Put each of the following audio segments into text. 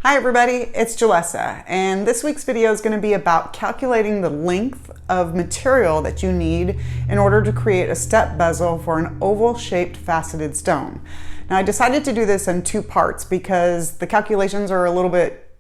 Hi everybody, it's Jalessa, and this week's video is going to be about calculating the length of material that you need in order to create a step bezel for an oval-shaped faceted stone. Now I decided to do this in two parts because the calculations are a little bit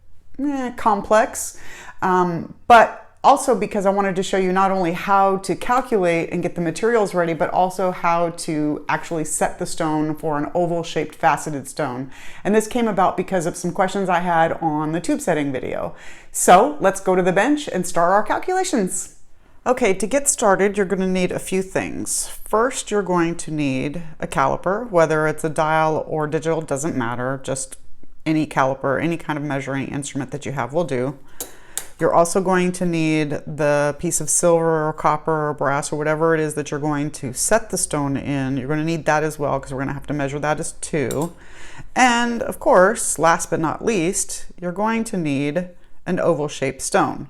complex, but also because I wanted to show you not only how to calculate and get the materials ready, but also how to actually set the stone for an oval-shaped faceted stone. And this came about because of some questions I had on the tube setting video. So let's go to the bench and start our calculations. Okay, to get started, you're going to need a few things. First, you're going to need a caliper, whether it's a dial or digital, doesn't matter. Just any caliper, any kind of measuring instrument that you have will do. You're also going to need the piece of silver or copper or brass or whatever it is that you're going to set the stone in. You're going to need that as well because we're going to have to measure that as 2. And of course, last but not least, you're going to need an oval-shaped stone.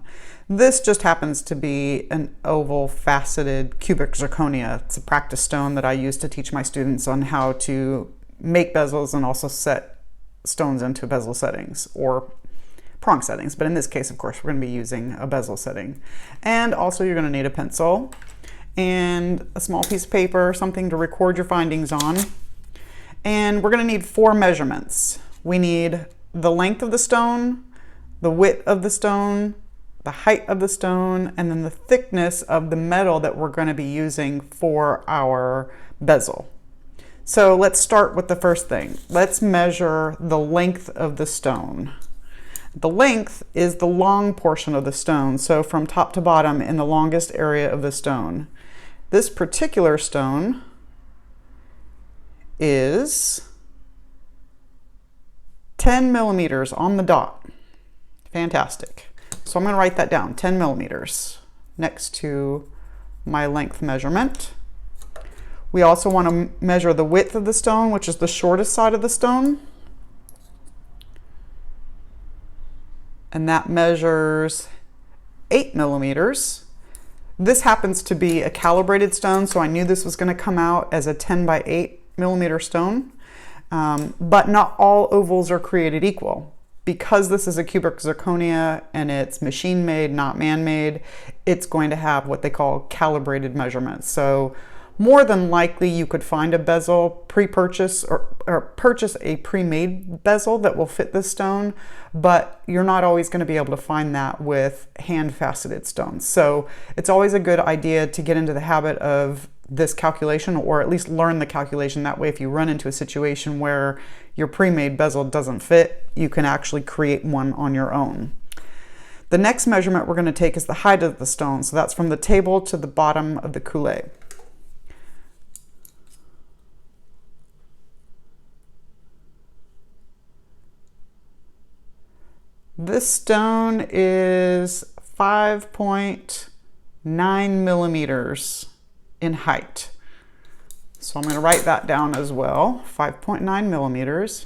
This just happens to be an oval faceted cubic zirconia. It's a practice stone that I use to teach my students on how to make bezels and also set stones into bezel settings or prong settings, but in this case, of course, we're going to be using a bezel setting. And also you're going to need a pencil and a small piece of paper, something to record your findings on. And we're going to need 4 measurements. We need the length of the stone, the width of the stone, the height of the stone, and then the thickness of the metal that we're going to be using for our bezel. So let's start with the first thing. Let's measure the length of the stone. The length is the long portion of the stone, so from top to bottom in the longest area of the stone. This particular stone is 10 millimeters on the dot. Fantastic. So I'm going to write that down, 10 millimeters, next to my length measurement. We also want to measure the width of the stone, which is the shortest side of the stone. And that measures 8 millimeters. This happens to be a calibrated stone, so I knew this was going to come out as a 10 by 8 millimeter stone. But not all ovals are created equal. Because this is a cubic zirconia and it's machine made, not man-made, it's going to have what they call calibrated measurements. So more than likely you could find a bezel pre-purchase or purchase a pre-made bezel that will fit this stone, but you're not always going to be able to find that with hand faceted stones. So it's always a good idea to get into the habit of this calculation, or at least learn the calculation. That way if you run into a situation where your pre-made bezel doesn't fit, you can actually create one on your own. The next measurement we're going to take is the height of the stone. So that's from the table to the bottom of the coulee. This stone is 5.9 millimeters in height. So I'm going to write that down as well, 5.9 millimeters.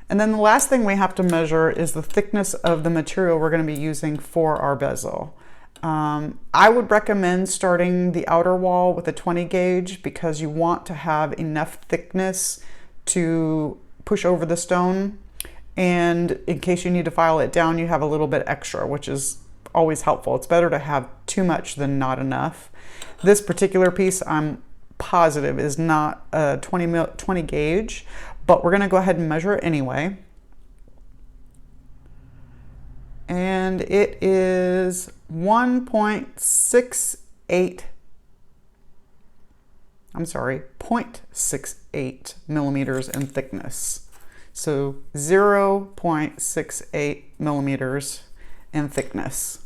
And then the last thing we have to measure is the thickness of the material we're going to be using for our bezel. I would recommend starting the outer wall with a 20 gauge because you want to have enough thickness to push over the stone. And in case you need to file it down, you have a little bit extra, which is always helpful. It's better to have too much than not enough. This particular piece, I'm positive, is not a 20 gauge, but we're going to go ahead and measure it anyway. And it is 0.68 millimeters in thickness. So 0.68 millimeters in thickness.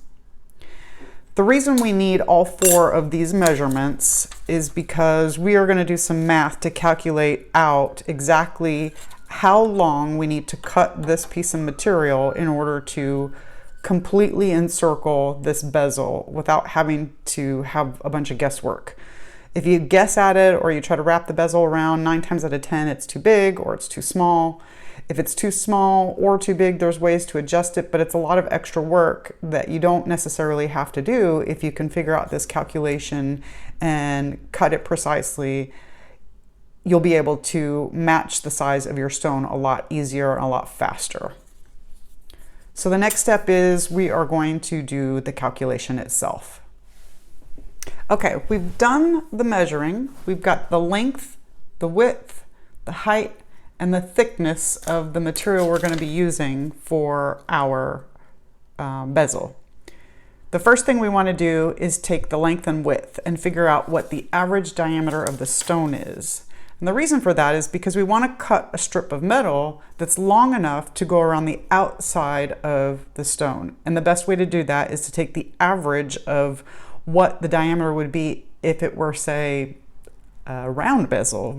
The reason we need all 4 of these measurements is because we are going to do some math to calculate out exactly how long we need to cut this piece of material in order to completely encircle this bezel without having to have a bunch of guesswork. If you guess at it or you try to wrap the bezel around, 9 times out of 10 it's too big or it's too small. If it's too small or too big, there's ways to adjust it, but it's a lot of extra work that you don't necessarily have to do if you can figure out this calculation and cut it precisely you'll be able to match the size of your stone a lot easier and a lot faster. So the next step is we are going to do the calculation itself. Okay, we've done the measuring. We've got the length, the width, the height, and the thickness of the material we're going to be using for our bezel. The first thing we want to do is take the length and width and figure out what the average diameter of the stone is. And the reason for that is because we want to cut a strip of metal that's long enough to go around the outside of the stone. And the best way to do that is to take the average of what the diameter would be if it were, say, a round bezel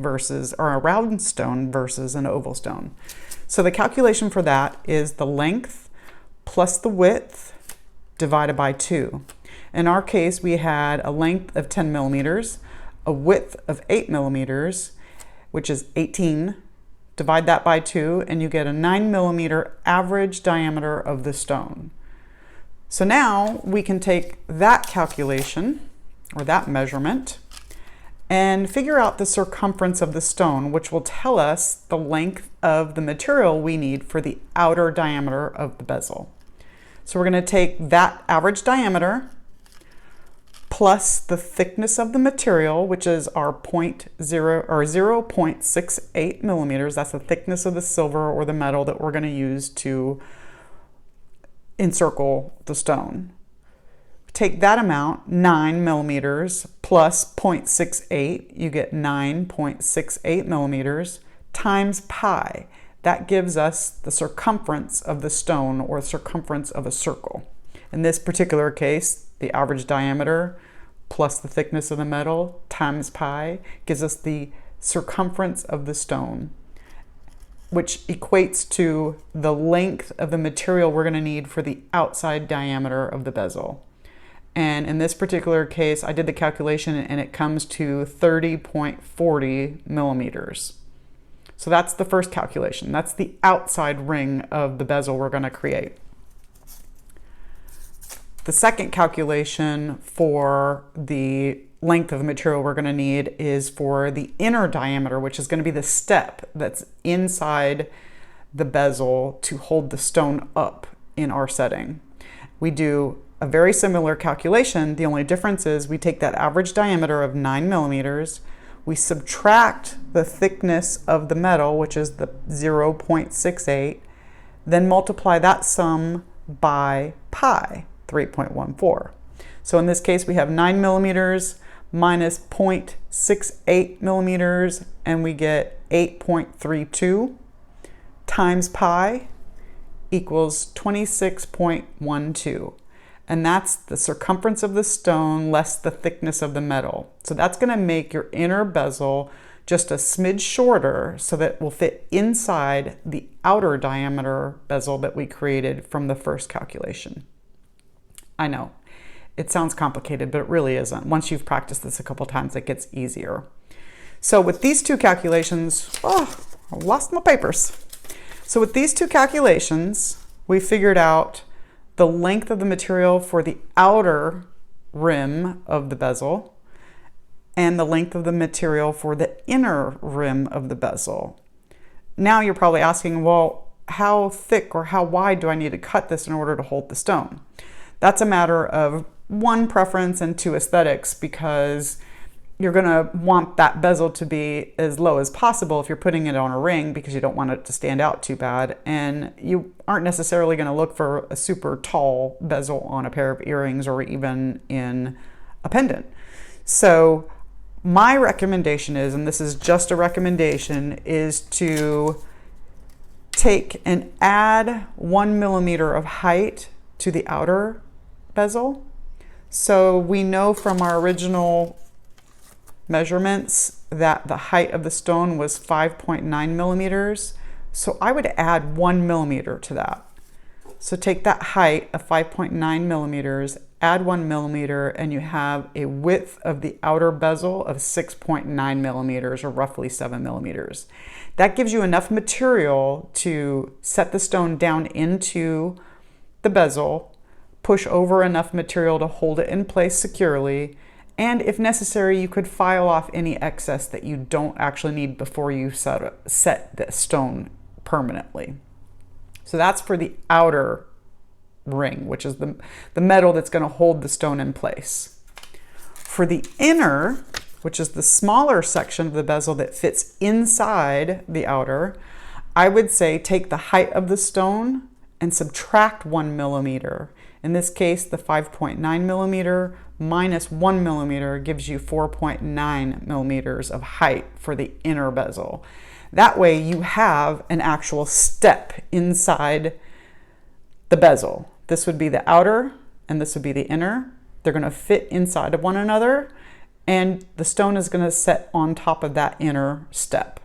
or a round stone versus an oval stone. So the calculation for that is the length plus the width divided by 2. In our case, we had a length of 10 millimeters, a width of 8 millimeters, which is 18. Divide that by 2, and you get a 9 millimeter average diameter of the stone. So now we can take that calculation, or that measurement, and figure out the circumference of the stone, which will tell us the length of the material we need for the outer diameter of the bezel. So we're going to take that average diameter plus the thickness of the material, which is our 0.68 millimeters. That's the thickness of the silver or the metal that we're going to use to encircle the stone. Take that amount, 9 millimeters, plus 0.68, you get 9.68 millimeters, times pi. That gives us the circumference of the stone, or circumference of a circle. In this particular case, the average diameter plus the thickness of the metal times pi gives us the circumference of the stone, which equates to the length of the material we're going to need for the outside diameter of the bezel. And in this particular case, I did the calculation and it comes to 30.40 millimeters. So that's the first calculation. That's the outside ring of the bezel we're going to create. The second calculation for the length of the material we're going to need is for the inner diameter, which is going to be the step that's inside the bezel to hold the stone up in our setting. We do a very similar calculation. The only difference is we take that average diameter of 9 millimeters, we subtract the thickness of the metal, which is the 0.68, then multiply that sum by pi, 3.14. So in this case, we have 9 millimeters minus 0.68 millimeters, and we get 8.32 times pi equals 26.12. And that's the circumference of the stone less the thickness of the metal. So that's going to make your inner bezel just a smidge shorter so that it will fit inside the outer diameter bezel that we created from the first calculation. I know, it sounds complicated, but it really isn't. Once you've practiced this a couple times, it gets easier. So with these two calculations, I lost my papers. So with these two calculations, we figured out the length of the material for the outer rim of the bezel and the length of the material for the inner rim of the bezel. Now you're probably asking, well, how thick or how wide do I need to cut this in order to hold the stone? That's a matter of 1, preference, and 2, aesthetics, because you're going to want that bezel to be as low as possible if you're putting it on a ring, because you don't want it to stand out too bad, and you aren't necessarily going to look for a super tall bezel on a pair of earrings or even in a pendant. So my recommendation is, and this is just a recommendation, is to take and add 1 millimeter of height to the outer bezel. So we know from our original measurements that the height of the stone was 5.9 millimeters. So I would add 1 millimeter to that. So take that height of 5.9 millimeters, add 1 millimeter, and you have a width of the outer bezel of 6.9 millimeters, or roughly 7 millimeters. That gives you enough material to set the stone down into the bezel, push over enough material to hold it in place securely, And if necessary, you could file off any excess that you don't actually need before you set the stone permanently. So that's for the outer ring, which is the metal that's going to hold the stone in place. For the inner, which is the smaller section of the bezel that fits inside the outer, I would say take the height of the stone and subtract 1 millimeter. In this case, the 5.9 millimeter minus 1 millimeter gives you 4.9 millimeters of height for the inner bezel. That way you have an actual step inside the bezel. This would be the outer and this would be the inner. They're going to fit inside of one another, and the stone is going to set on top of that inner step.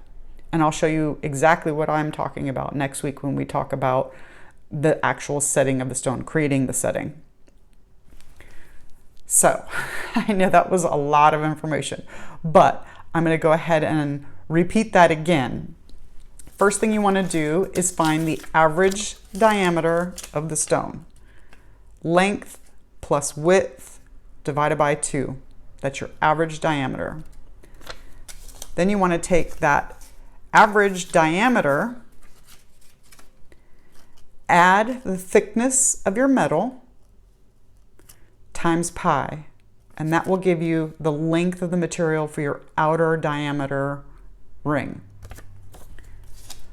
And I'll show you exactly what I'm talking about next week when we talk about the actual setting of the stone, creating the setting. So I know that was a lot of information, but I'm going to go ahead and repeat that again. First thing you want to do is find the average diameter of the stone. Length plus width divided by 2. That's your average diameter. Then you want to take that average diameter, add the thickness of your metal times pi, and that will give you the length of the material for your outer diameter ring.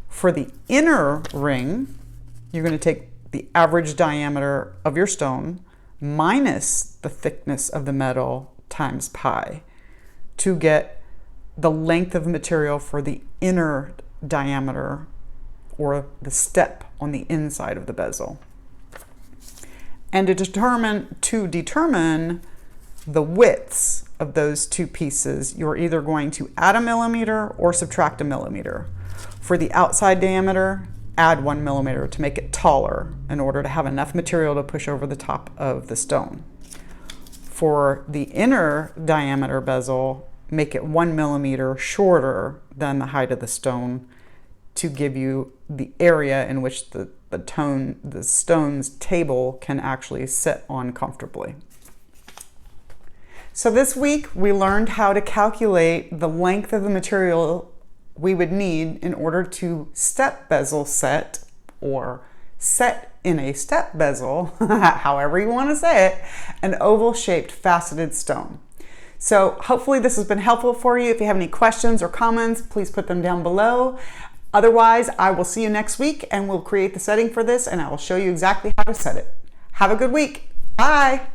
For the inner ring, you're going to take the average diameter of your stone minus the thickness of the metal times pi to get the length of material for the inner diameter, or the step on the inside of the bezel. And to determine the widths of those two pieces, you're either going to add a millimeter or subtract a millimeter. For the outside diameter, add 1 millimeter to make it taller in order to have enough material to push over the top of the stone. For the inner diameter bezel, make it 1 millimeter shorter than the height of the stone to give you the area in which the stone's table can actually sit on comfortably. So this week we learned how to calculate the length of the material we would need in order to step bezel set, or set in a step bezel, however you want to say it, an oval shaped faceted stone. So hopefully this has been helpful for you. If you have any questions or comments, please put them down below. Otherwise, I will see you next week and we'll create the setting for this and I will show you exactly how to set it. Have a good week. Bye.